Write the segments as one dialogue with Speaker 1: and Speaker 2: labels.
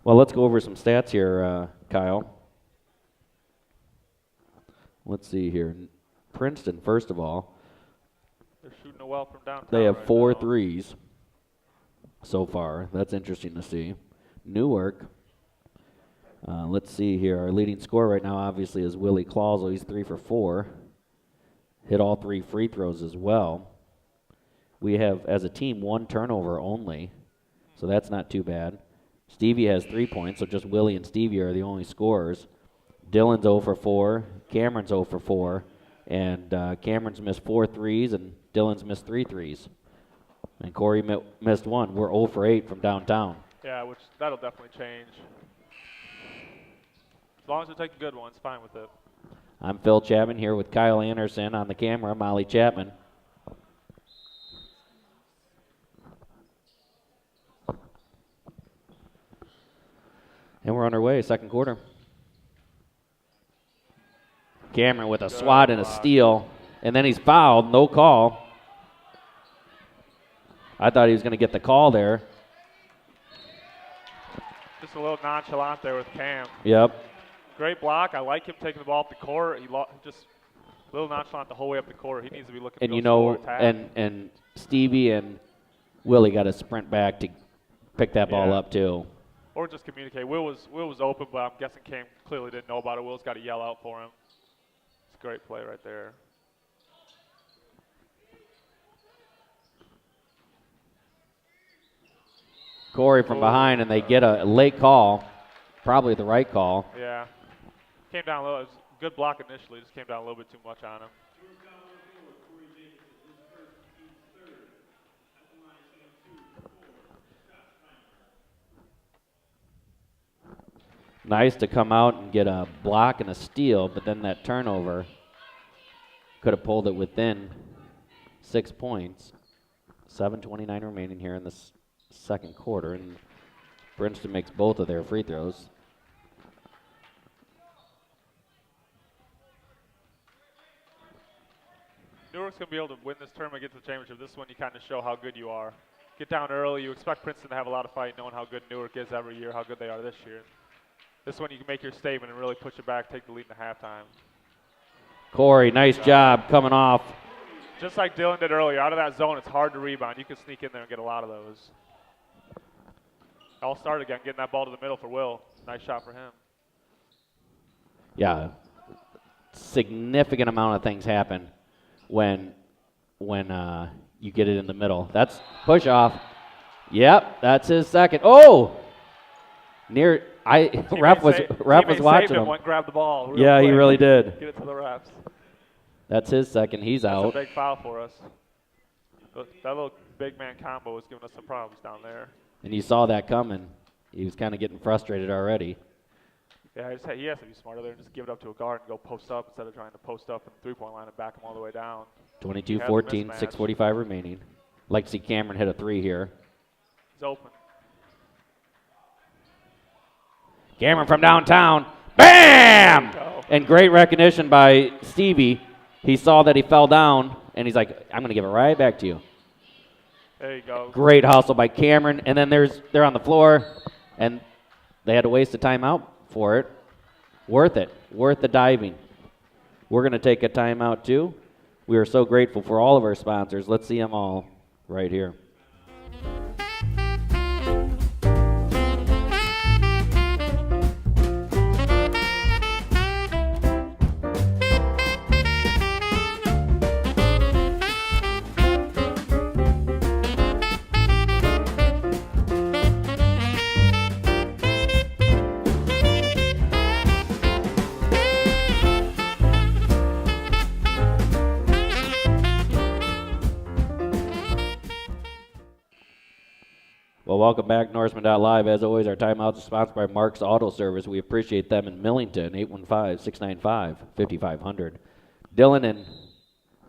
Speaker 1: Well, let's go over some stats here, Kyle. Let's see here. Princeton, first of all.
Speaker 2: They're shooting it well from downtown.
Speaker 1: They have
Speaker 2: right
Speaker 1: 4
Speaker 2: now.
Speaker 1: threes so far. That's interesting to see. Newark, let's see here. Our leading scorer right now, obviously, is Willie Clausel. He's 3 for 4. Hit all 3 free throws as well. We have, as a team, 1 turnover only, so that's not too bad. Stevie has 3 points, so just Willie and Stevie are the only scorers. Dylan's 0 for 4. Cameron's 0 for 4. And Cameron's missed 4 threes, and Dylan's missed 3 threes. And Corey missed 1. We're 0 for 8 from downtown.
Speaker 2: Yeah, which that'll definitely change. As long as they're taking good ones, fine with it.
Speaker 1: I'm Phil Chapman here with Kyle Anderson on the camera, Molly Chapman. And we're underway, second quarter. Cameron with a swat and a steal, and then he's fouled, no call. I thought he was going to get the call there.
Speaker 2: Just a little nonchalant there with Cam.
Speaker 1: Yep.
Speaker 2: Great block. I like him taking the ball up the court. He just a little nonchalant the whole way up the court. He needs to be looking.
Speaker 1: And
Speaker 2: to
Speaker 1: you
Speaker 2: go
Speaker 1: know,
Speaker 2: attack.
Speaker 1: and Stevie and Willie got to sprint back to pick that ball up too.
Speaker 2: Or just communicate. Will was open, but I'm guessing Cam clearly didn't know about it. Will's got to yell out for him. It's a great play right there.
Speaker 1: Corey from behind, and they get a late call, probably the right call.
Speaker 2: Yeah. Came down a little. It was a good block initially. Just came down a little bit too much on him.
Speaker 1: Nice to come out and get a block and a steal, but then that turnover could have pulled it within 6 points. 7:29 remaining here in this second quarter, and Princeton makes both of their free throws.
Speaker 2: Newark's going to be able to win this tournament, get to the championship. This one, you kind of show how good you are. Get down early. You expect Princeton to have a lot of fight, knowing how good Newark is every year, how good they are this year. This one, you can make your statement and really push it back, take the lead in the halftime.
Speaker 1: Corey, nice job coming off.
Speaker 2: Just like Dylan did earlier, out of that zone, it's hard to rebound. You can sneak in there and get a lot of those. I'll start again, getting that ball to the middle for Will. Nice shot for him.
Speaker 1: Yeah, significant amount of things happen when you get it in the middle. That's push off. Yep, that's his second. Oh, ref was watching him.
Speaker 2: Went grab the ball.
Speaker 1: Yeah, he really did.
Speaker 2: Get it to the refs.
Speaker 1: That's his second. He's out.
Speaker 2: That's a big foul for us. That little big man combo was giving us some problems down there.
Speaker 1: And you saw that coming. He was kind of getting frustrated already.
Speaker 2: Yeah, he has to be smarter there and just give it up to a guard and go post up instead of trying to post up in the three-point line and back him all the way down.
Speaker 1: 22-14, 6:45 remaining. Like to see Cameron hit a 3 here.
Speaker 2: He's open.
Speaker 1: Cameron from downtown. Bam! And great recognition by Stevie. He saw that he fell down, and he's like, I'm going to give it right back to you.
Speaker 2: There you go.
Speaker 1: Great hustle by Cameron. And then they're on the floor, and they had to waste a timeout for it. Worth it. Worth the diving. We're going to take a timeout, too. We are so grateful for all of our sponsors. Let's see them all right here. Well, welcome back, Norseman.live. As always, our timeouts are sponsored by Mark's Auto Service. We appreciate them in Millington, 815-695-5500. Dylan and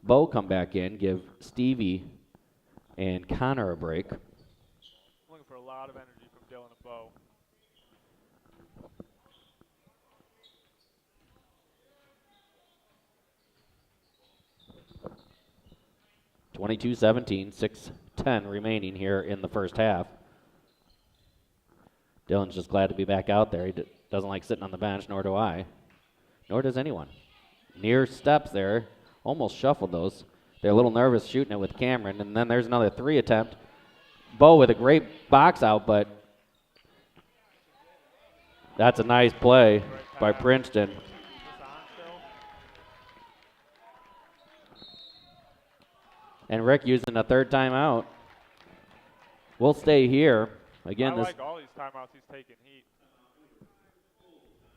Speaker 1: Bo come back in, give Stevie and Connor a break.
Speaker 2: Looking for a lot of energy from Dylan and Bo.
Speaker 1: (22-17), 6:10 remaining here in the first half. Dylan's just glad to be back out there. He doesn't like sitting on the bench, nor do I. Nor does anyone. Near steps there. Almost shuffled those. They're a little nervous shooting it with Cameron. And then there's another 3 attempt. Bo with a great box out, but that's a nice play by Princeton. And Rick using a 3rd timeout. We'll stay here. Again,
Speaker 2: I
Speaker 1: this
Speaker 2: like all these timeouts he's taking.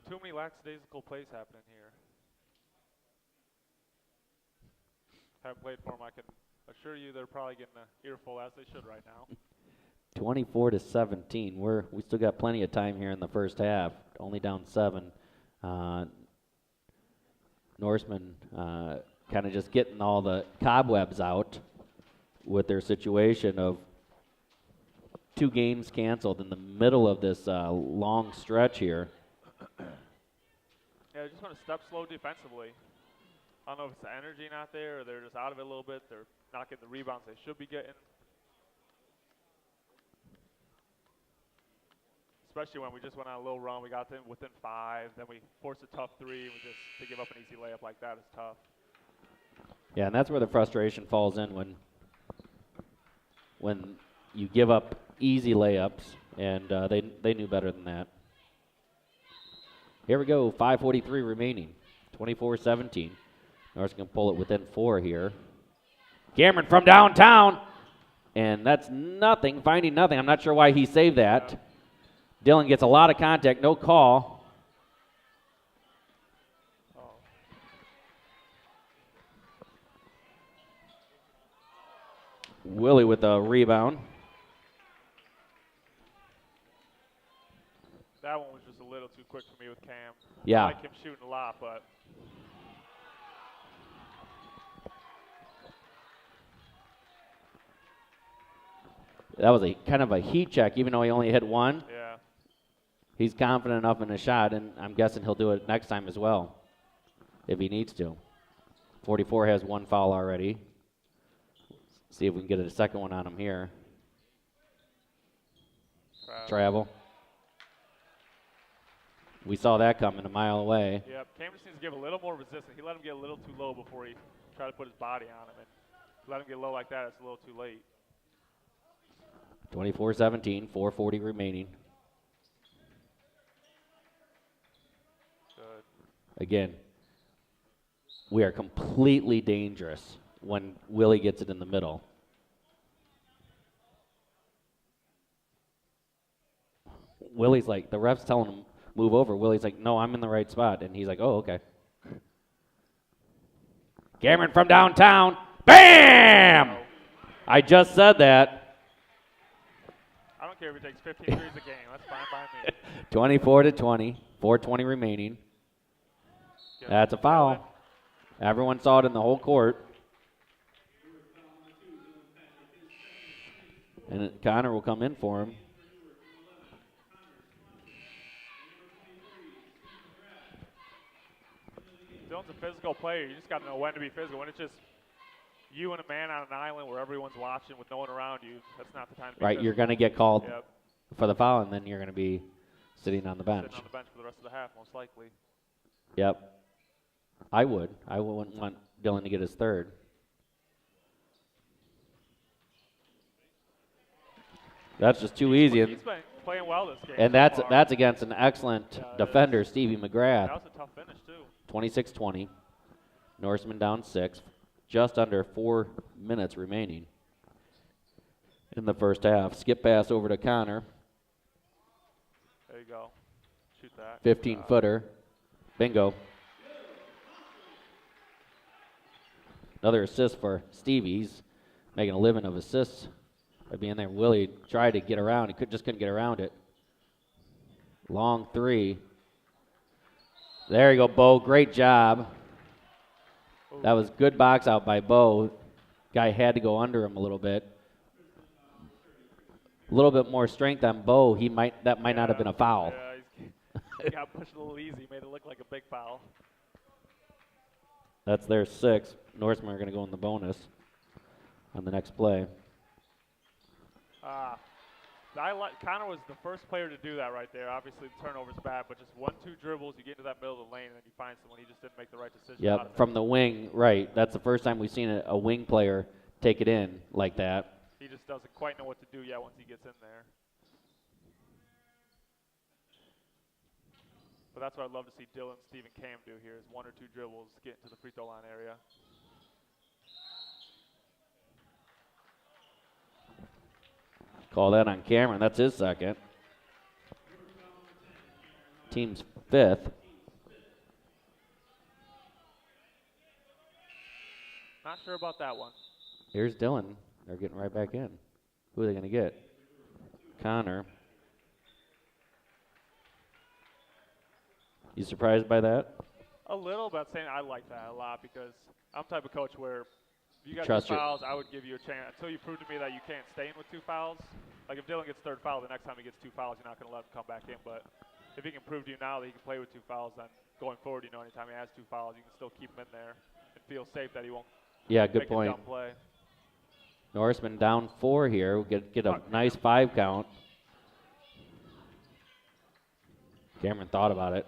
Speaker 2: Too many lackadaisical plays happening here. Haven't played for them. I can assure you they're probably getting an earful as they should right now.
Speaker 1: 24-17. We still got plenty of time here in the first half. Only down 7. Norseman kind of just getting all the cobwebs out with their situation of 2 games canceled in the middle of this long stretch here.
Speaker 2: Yeah, they just want to step slow defensively. I don't know if it's the energy not there or they're just out of it a little bit. They're not getting the rebounds they should be getting. Especially when we just went on a little run. We got them within 5. Then we forced a tough 3. To give up an easy layup like that is tough.
Speaker 1: Yeah, and that's where the frustration falls in when you give up easy layups, and they knew better than that. Here we go, 5:43 remaining, 24-17. Norris can pull it within 4 here. Cameron from downtown, and that's nothing, finding nothing. I'm not sure why he saved that. Dylan gets a lot of contact, no call. Willie with a rebound.
Speaker 2: That one was just a little too quick for me with Cam.
Speaker 1: Yeah.
Speaker 2: I like him shooting a lot, but
Speaker 1: that was a kind of a heat check, even though he only hit 1.
Speaker 2: Yeah.
Speaker 1: He's confident enough in his shot, and I'm guessing he'll do it next time as well, if he needs to. 44 has 1 foul already. See if we can get a second one on him here. Travel. We saw that coming a mile away.
Speaker 2: Yep, Cam just needs to give a little more resistance. He let him get a little too low before he tried to put his body on him. And let him get low like that, it's a little too late.
Speaker 1: 24-17, 4:40 remaining.
Speaker 2: Good.
Speaker 1: Again, we are completely dangerous when Willie gets it in the middle. Willie's like, the ref's telling him, move over. Willie's like, no, I'm in the right spot. And he's like, oh, okay. Cameron from downtown. Bam! I just said that.
Speaker 2: I don't care if he takes 15 threes a game. That's fine by me.
Speaker 1: 24-20, 4:20 remaining. That's a foul. Everyone saw it in the whole court. And Connor will come in for him.
Speaker 2: Dylan's a physical player. You just got to know when to be physical. When it's just you and a man on an island where everyone's watching with no one around you, that's not the time to be
Speaker 1: Right,
Speaker 2: physical.
Speaker 1: you're going to get called
Speaker 2: Yep.
Speaker 1: for the foul, and then you're going to be sitting on the bench.
Speaker 2: Sitting on the bench for the rest of the half, most likely.
Speaker 1: Yep. I wouldn't want Dylan to get his 3rd. That's just too easy.
Speaker 2: He's been playing well this game.
Speaker 1: And
Speaker 2: so far.
Speaker 1: that's against an excellent defender, Stevie McGrath.
Speaker 2: That was a tough finish, too.
Speaker 1: 26-20. Norseman down 6. Just under 4 minutes remaining in the first half. Skip pass over to Connor.
Speaker 2: There you go. Shoot that.
Speaker 1: 15-footer. Bingo. Another assist for Stevie. He's making a living of assists by being there. Willie tried to get around. He just couldn't get around it. Long 3. There you go, Bo. Great job. That was good box out by Bo. Guy had to go under him a little bit. A little bit more strength on Bo. That might not have been a foul.
Speaker 2: Yeah, he got pushed a little easy. Made it look like a big foul.
Speaker 1: That's their 6. Norsemen are going to go in the bonus on the next play.
Speaker 2: Connor was the first player to do that right there. Obviously, the turnover's bad, but just 1-2 dribbles, you get into that middle of the lane, and then you find someone. He just didn't make the right decision.
Speaker 1: Yep, from the wing, right. That's the first time we've seen a wing player take it in like that.
Speaker 2: He just doesn't quite know what to do yet once he gets in there. But that's what I'd love to see Dylan, Steve, and Cam do here is 1 or 2 dribbles, get into the free throw line area.
Speaker 1: Call that on Cameron. That's his second. Team's 5th.
Speaker 2: Not sure about that one.
Speaker 1: Here's Dylan. They're getting right back in. Who are they going to get? Connor. You surprised by that?
Speaker 2: A little, but saying I like that a lot because I'm the type of coach where if you got
Speaker 1: Trust
Speaker 2: 2 fouls, I would give you a chance. Until you prove to me that you can't stay in with 2 fouls. Like if Dylan gets 3rd foul, the next time he gets 2 fouls, you're not going to let him come back in. But if he can prove to you now that he can play with 2 fouls, then going forward, anytime he has 2 fouls, you can still keep him in there and feel safe that he won't
Speaker 1: good
Speaker 2: make
Speaker 1: point.
Speaker 2: a dumb play.
Speaker 1: Norseman down 4 here. We'll get a nice 5 count. Cameron thought about it.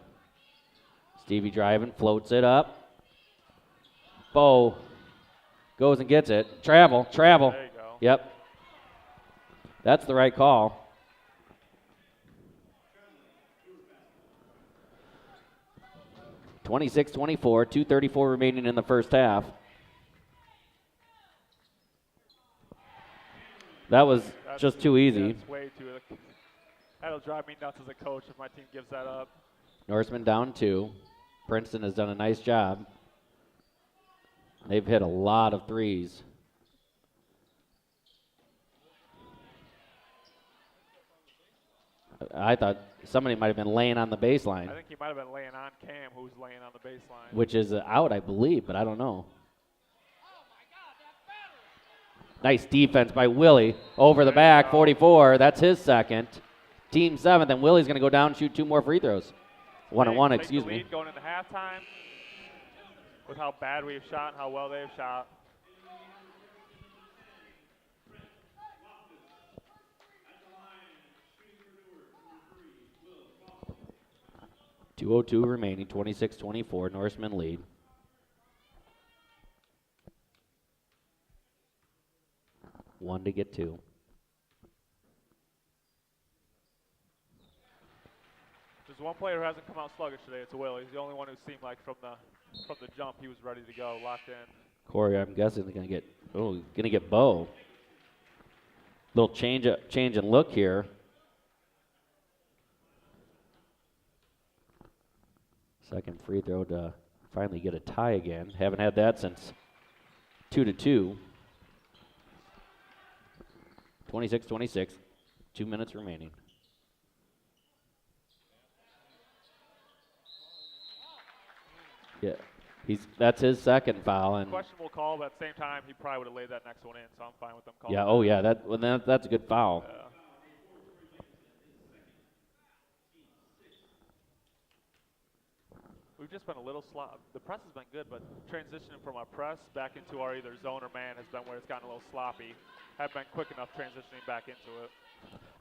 Speaker 1: Stevie driving, floats it up. Bo goes and gets it. Travel.
Speaker 2: There you go.
Speaker 1: Yep. That's the right call. (26-24), 2:34 remaining in the first half. That was just too easy.
Speaker 2: That's way too. That'll drive me nuts as a coach if my team gives that up.
Speaker 1: Norseman down 2. Princeton has done a nice job. They've hit a lot of threes. I thought somebody might have been laying on the baseline.
Speaker 2: I think he might have been laying on Cam, who's laying on the baseline.
Speaker 1: Which is out, I believe, but I don't know. Nice defense by Willie. Over the back, 44. That's his second. Team 7th, and Willie's going to go down and shoot 2 more free throws. 1-1, excuse me.
Speaker 2: Lead going into halftime with how bad we have shot and how well they have shot.
Speaker 1: .202 remaining, 26-24, Norseman lead. One to get 2.
Speaker 2: There's one player who hasn't come out sluggish today. It's Will. He's the only one who seemed like from the jump he was ready to go, locked in.
Speaker 1: Corey, I'm guessing they're gonna get Bo. Little change in look here. Second free throw to finally get a tie again. Haven't had that since 2-2. 26-26. 2 minutes remaining. Yeah, that's his second foul, and
Speaker 2: questionable call, but at the same time, he probably would have laid that next one in. So I'm fine with them calling.
Speaker 1: yeah, that's a good foul.
Speaker 2: Yeah. We've just been a little slow. The press has been good, but transitioning from our press back into our either zone or man has been where it's gotten a little sloppy. Haven't been quick enough transitioning back into it.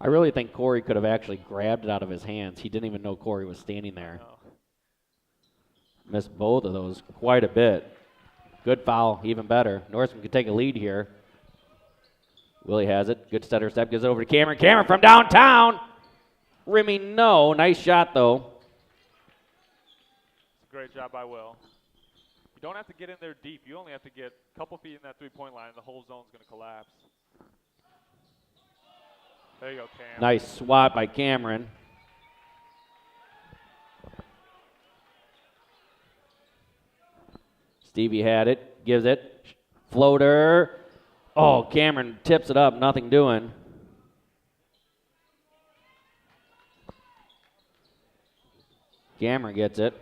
Speaker 1: I really think Corey could have actually grabbed it out of his hands. He didn't even know Corey was standing there.
Speaker 2: No.
Speaker 1: Missed both of those quite a bit. Good foul, even better. Norseman could take a lead here. Willie has it. Good stutter step, gives it over to Cameron. Cameron from downtown. Rimming no. Nice shot, though.
Speaker 2: Great job by Will. You don't have to get in there deep. You only have to get a couple feet in that three-point line, and the whole zone's going to collapse. There you go, Cam.
Speaker 1: Nice swat by Cameron. Stevie had it, gives it. Floater. Oh, Cameron tips it up, nothing doing. Cameron gets it.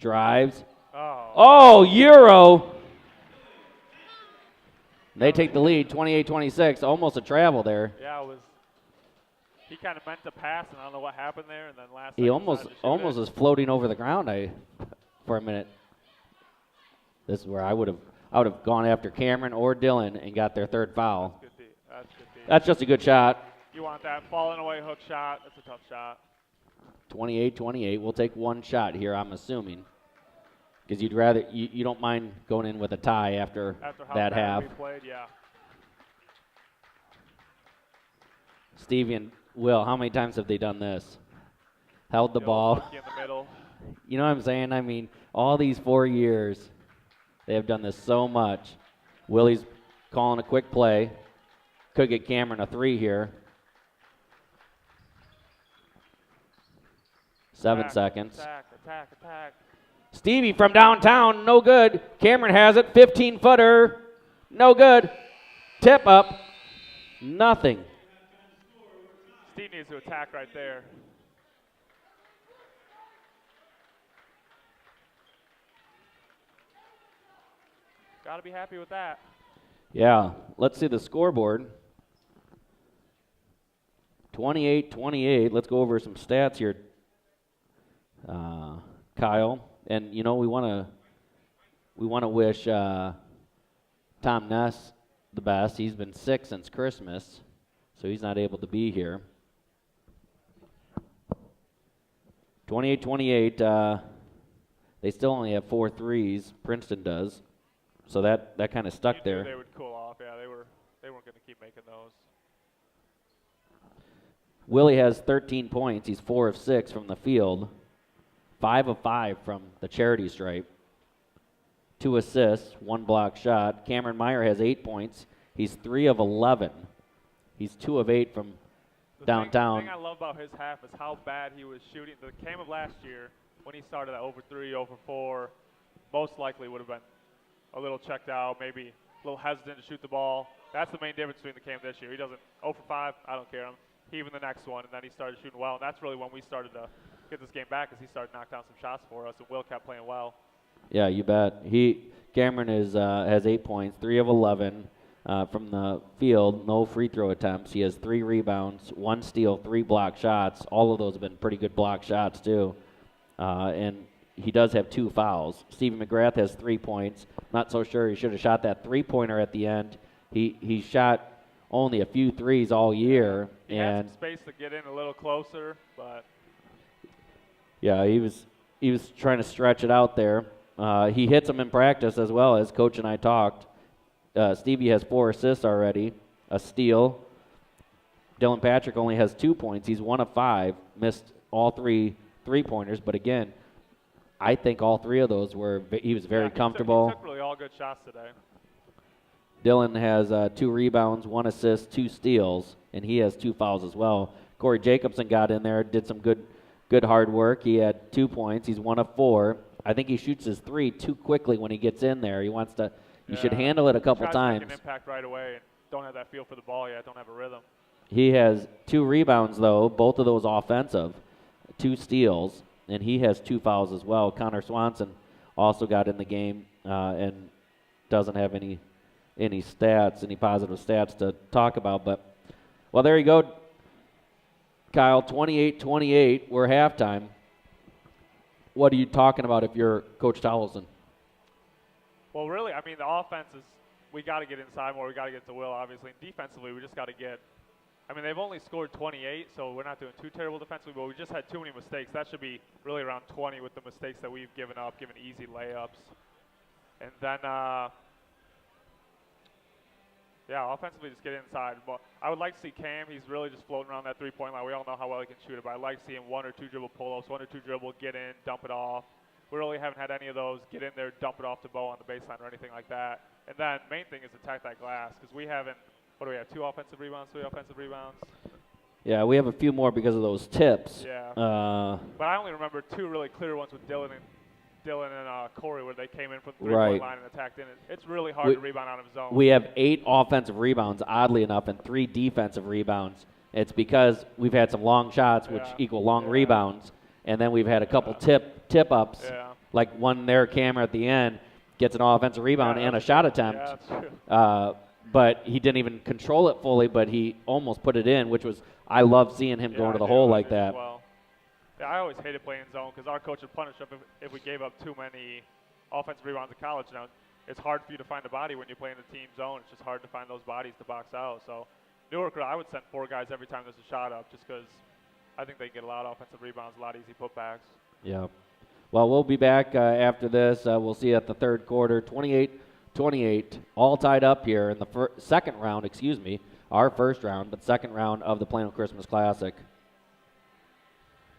Speaker 1: Drives. Oh, Euro. They take the lead, 28-26. Almost a travel there.
Speaker 2: Yeah, it was. He kind of meant to pass, and I don't know what happened there. And then
Speaker 1: he almost was floating over the ground for a minute. This is where I would I would have gone after Cameron or Dylan and got their third foul.
Speaker 2: That's good D. That's good D.
Speaker 1: That's just a good shot.
Speaker 2: You want that falling away hook shot. That's a tough shot.
Speaker 1: 28-28. We'll take one shot here, I'm assuming. Because you'd rather, you don't mind going in with a tie after
Speaker 2: how
Speaker 1: that
Speaker 2: bad
Speaker 1: half.
Speaker 2: we played, yeah.
Speaker 1: Stevie and Will, how many times have they done this? Held the ball.
Speaker 2: In the middle.
Speaker 1: You know what I'm saying? I mean, all these 4 years, they have done this so much. Willie's calling a quick play. Could get Cameron a 3 here. 7 seconds.
Speaker 2: Attack.
Speaker 1: Stevie from downtown, no good. Cameron has it, 15-footer, no good. Tip up, nothing.
Speaker 2: Steve needs to attack right there. Got to be happy with that.
Speaker 1: Yeah, let's see the scoreboard. 28-28. Let's go over some stats here, Kyle. And you know we want to wish Tom Ness the best. He's been sick since Christmas, so he's not able to be here. 28-28. They still only have 4 threes. Princeton does, so that kind of stuck there.
Speaker 2: They would cool off. Yeah, they weren't going to keep making those.
Speaker 1: Willie has 13 points. He's 4 of 6 from the field, 5 of 5 from the charity stripe, 2 assists, 1 block shot. Cameron Meyer has 8 points. He's 3 of 11. He's 2 of 8 from downtown.
Speaker 2: The thing I love about his half is how bad he was shooting. The game of last year, when he started at over 3, over 4, most likely would have been a little checked out, maybe a little hesitant to shoot the ball. That's the main difference between the game this year. He doesn't 0 for 5. I don't care. He even the next one, and then he started shooting well. And that's really when we started to get this game back, as he started knocking down some shots for us, and Will kept playing well.
Speaker 1: Yeah, you bet. Cameron has 8 points, 3 of 11 from the field, no free throw attempts. He has 3 rebounds, 1 steal, 3 block shots. All of those have been pretty good block shots too. And he does have 2 fouls. Stephen McGrath has 3 points. Not so sure he should have shot that 3-pointer at the end. He shot only a few threes all year.
Speaker 2: He had some space to get in a little closer, but
Speaker 1: yeah, he was trying to stretch it out there. He hits them in practice as well, as Coach and I talked. Stevie has 4 assists already, a steal. Dylan Patrick only has 2 points. He's 1 of 5, missed all 3 3-pointers, but again, I think all 3 of those he was very comfortable.
Speaker 2: He took really all good shots today.
Speaker 1: Dylan has 2 rebounds, 1 assist, 2 steals, and he has 2 fouls as well. Corey Jacobson got in there, did some good hard work. He had 2 points. He's 1 of 4. I think he shoots his 3 too quickly when he gets in there. He wants to. You should handle it a couple times.
Speaker 2: To make an impact right away, and don't have that feel for the ball yet. Don't have a rhythm.
Speaker 1: He has 2 rebounds though, both of those offensive, 2 steals, and he has 2 fouls as well. Connor Swanson also got in the game and doesn't have any positive stats to talk about. But, well, there you go, Kyle, 28-28. We're halftime. What are you talking about if you're Coach Towelson?
Speaker 2: Well, really, I mean, the offense is, we got to get inside more. We got to get to Will, obviously. And defensively, we just got to get, I mean, they've only scored 28, so we're not doing too terrible defensively, but we just had too many mistakes. That should be really around 20 with the mistakes that we've given up, given easy layups. And then, yeah, offensively, just get inside. But I would like to see Cam. He's really just floating around that three-point line. We all know how well he can shoot it, but I'd like to see him 1 or 2 dribble pull-ups, 1 or 2 dribble, get in, dump it off. We really haven't had any of those, get in there, dump it off to Bo on the baseline or anything like that. And then main thing is attack that glass, because we haven't, what do we have, 2 offensive rebounds, 3 offensive rebounds?
Speaker 1: Yeah, we have a few more because of those tips.
Speaker 2: Yeah. But I only remember 2 really clear ones with Dylan and Corey, where they came in from the three-point line and attacked in. It's really hard to rebound out of zone.
Speaker 1: We have 8 offensive rebounds, oddly enough, and 3 defensive rebounds. It's because we've had some long shots, which equal long rebounds, and then we've had a couple tip-ups, like one there, Cameron at the end, gets an offensive rebound and a shot attempt.
Speaker 2: Yeah, that's true.
Speaker 1: But he didn't even control it fully, but he almost put it in, which was, I love seeing him go into the hole like that.
Speaker 2: Well. Yeah, I always hated playing zone because our coach would punish us if we gave up too many offensive rebounds in college. Now, it's hard for you to find a body when you play in the team zone. It's just hard to find those bodies to box out. So Newark, I would send 4 guys every time there's a shot up, just because I think they can get a lot of offensive rebounds, a lot of easy putbacks.
Speaker 1: Yeah. Well, we'll be back after this. We'll see you at the third quarter, 28-28, all tied up here in the second round, our first round, but second round of the Plano Christmas Classic.